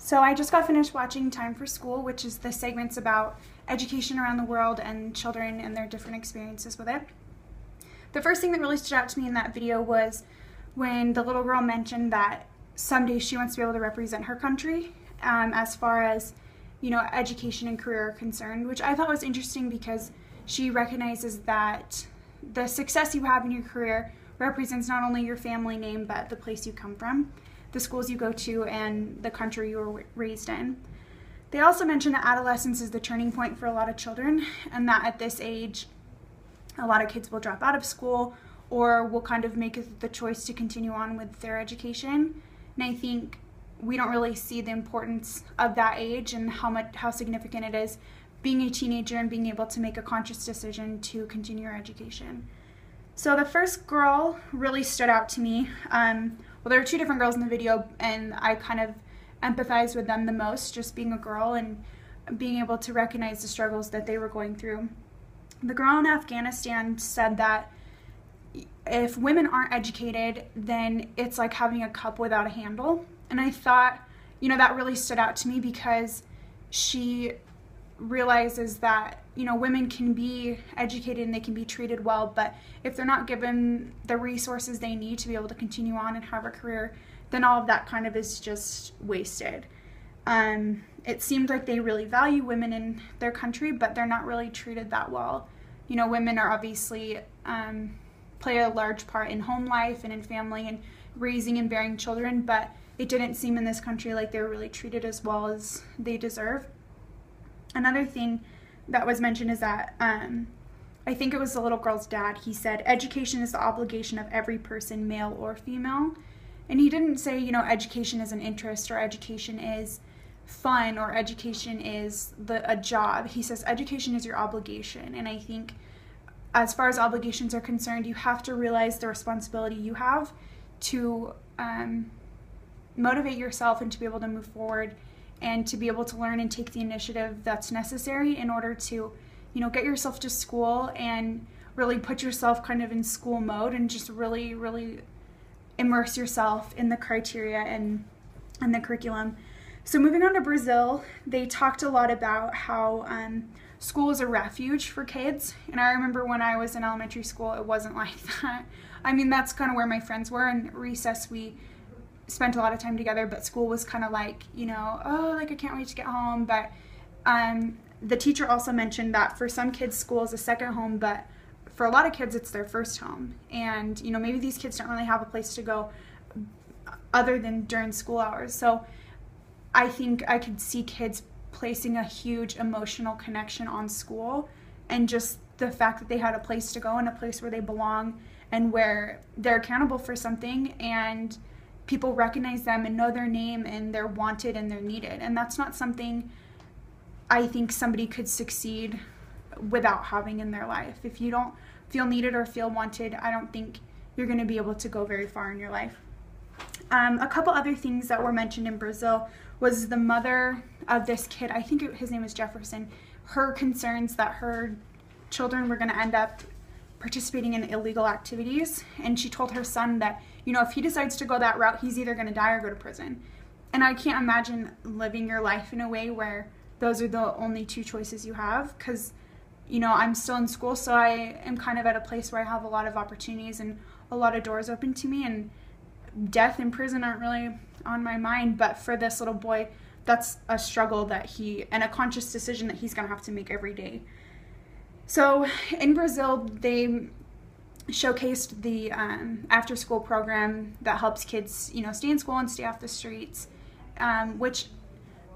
So I just got finished watching Time for School, which is the segments about education around the world and children and their different experiences with it. The first thing that really stood out to me in that video was when the little girl mentioned that someday she wants to be able to represent her country as far as, education and career are concerned, which I thought was interesting because she recognizes that the success you have in your career represents not only your family name, but the place you come from, the schools you go to, and the country you were raised in. They also mentioned that adolescence is the turning point for a lot of children, and that at this age, a lot of kids will drop out of school or will kind of make the choice to continue on with their education. And I think we don't really see the importance of that age and how significant it is being a teenager and being able to make a conscious decision to continue your education. So the first girl really stood out to me. There were two different girls in the video, and I kind of empathized with them the most, just being a girl and being able to recognize the struggles that they were going through. The girl in Afghanistan said that if women aren't educated, then it's like having a cup without a handle. And I thought, that really stood out to me because she realizes that, women can be educated and they can be treated well, but if they're not given the resources they need to be able to continue on and have a career, then all of that kind of is just wasted. It seemed like they really value women in their country, but they're not really treated that well. Women are obviously play a large part in home life and in family and raising and bearing children, but it didn't seem in this country like they were really treated as well as they deserve. Another thing that was mentioned is that I think it was the little girl's dad. He said, education is the obligation of every person, male or female. And he didn't say, education is an interest or education is fun or education is a job. He says education is your obligation. And I think as far as obligations are concerned, you have to realize the responsibility you have to motivate yourself and to be able to move forward and to be able to learn and take the initiative that's necessary in order to, get yourself to school and really put yourself kind of in school mode and just really, really immerse yourself in the criteria and the curriculum. So moving on to Brazil, they talked a lot about how school is a refuge for kids. And I remember when I was in elementary school, it wasn't like that. I mean, that's kind of where my friends were. In recess, we spent a lot of time together, but school was kind of like, I can't wait to get home. But the teacher also mentioned that for some kids, school is a second home, but for a lot of kids, it's their first home. And, maybe these kids don't really have a place to go other than during school hours. So I think I could see kids placing a huge emotional connection on school and just the fact that they had a place to go and a place where they belong and where they're accountable for something and people recognize them and know their name and they're wanted and they're needed. And that's not something I think somebody could succeed without having in their life. If you don't feel needed or feel wanted, I don't think you're going to be able to go very far in your life. A couple other things that were mentioned in Brazil was the mother of this kid, I think his name was Jefferson, her concerns that her children were going to end up participating in illegal activities. And she told her son that, if he decides to go that route, he's either going to die or go to prison. And I can't imagine living your life in a way where those are the only two choices you have, because I'm still in school, so I am kind of at a place where I have a lot of opportunities and a lot of doors open to me, and death and prison aren't really on my mind. But for this little boy, that's a struggle and a conscious decision that he's going to have to make every day. So in Brazil, they showcased the after-school program that helps kids, stay in school and stay off the streets, which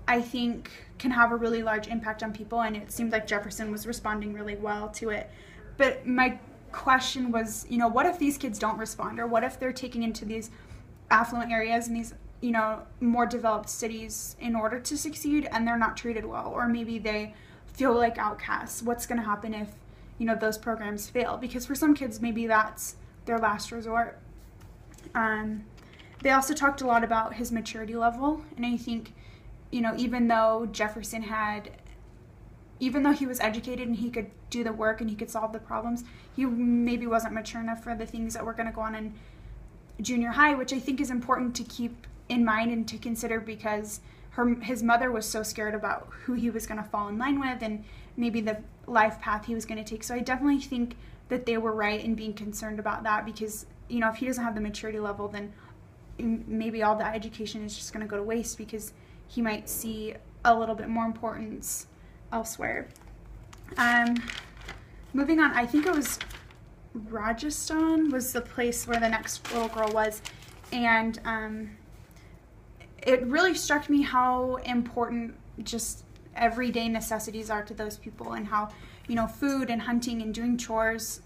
I think can have a really large impact on people, and it seemed like Jefferson was responding really well to it. But my question was, what if these kids don't respond, or what if they're taking into these affluent areas and these, more developed cities in order to succeed and they're not treated well, or maybe they feel like outcasts? What's going to happen if, those programs fail? Because for some kids, maybe that's their last resort. They also talked a lot about his maturity level, and I think, even though he was educated and he could do the work and he could solve the problems, he maybe wasn't mature enough for the things that were going to go on in junior high, which I think is important to keep in mind and to consider, because his mother was so scared about who he was going to fall in line with and maybe the life path he was going to take. So I definitely think that they were right in being concerned about that, because, you know, if he doesn't have the maturity level, then maybe all that education is just going to go to waste, because he might see a little bit more importance elsewhere. Moving on, I think it was Rajasthan was the place where the next little girl was, and it really struck me how important just everyday necessities are to those people, and how, you know, food and hunting and doing chores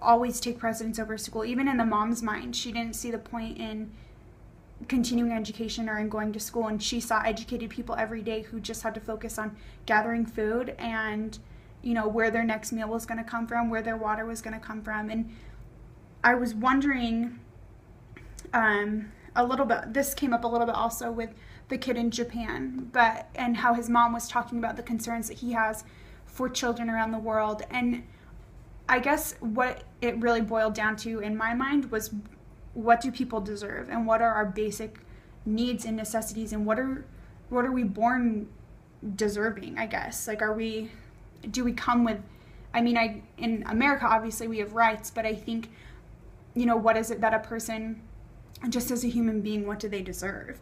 always take precedence over school. Even in the mom's mind, she didn't see the point in continuing education or in going to school, and she saw educated people every day who just had to focus on gathering food and, you know, where their next meal was going to come from, where their water was going to come from. And I was wondering a little bit, this came up a little bit also with the kid in Japan, and how his mom was talking about the concerns that he has for children around the world. And I guess what it really boiled down to in my mind was, what do people deserve, and what are our basic needs and necessities, and what are we born deserving, I guess. Like, do we come with, I mean, in America, obviously we have rights, but I think, you know, what is it that a person, just as a human being, what do they deserve?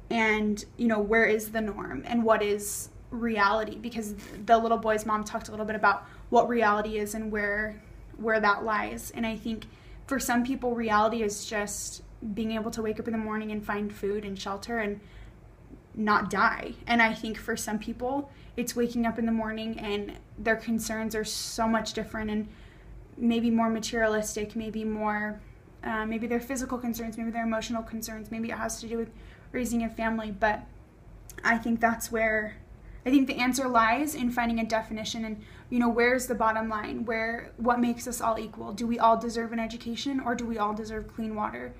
And, you know, where is the norm, and what is reality? Because the little boy's mom talked a little bit about what reality is and where that lies. And I think for some people, reality is just being able to wake up in the morning and find food and shelter and not die. And I think for some people, it's waking up in the morning and their concerns are so much different and maybe more materialistic, maybe more, maybe their physical concerns, maybe their emotional concerns, maybe it has to do with raising a family. But I think that's where, I think the answer lies in finding a definition, and, you know, where's the bottom line? What makes us all equal? Do we all deserve an education, or do we all deserve clean water?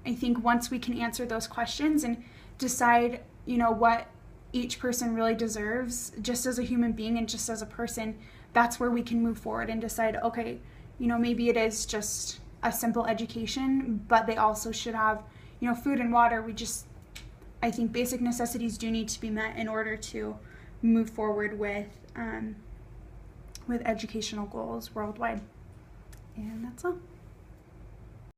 I think once we can answer those questions and decide, you know, what each person really deserves, just as a human being and just as a person, that's where we can move forward and decide, okay, you know, maybe it is just a simple education, but they also should have, you know, food and water. I think basic necessities do need to be met in order to move forward with educational goals worldwide. And that's all.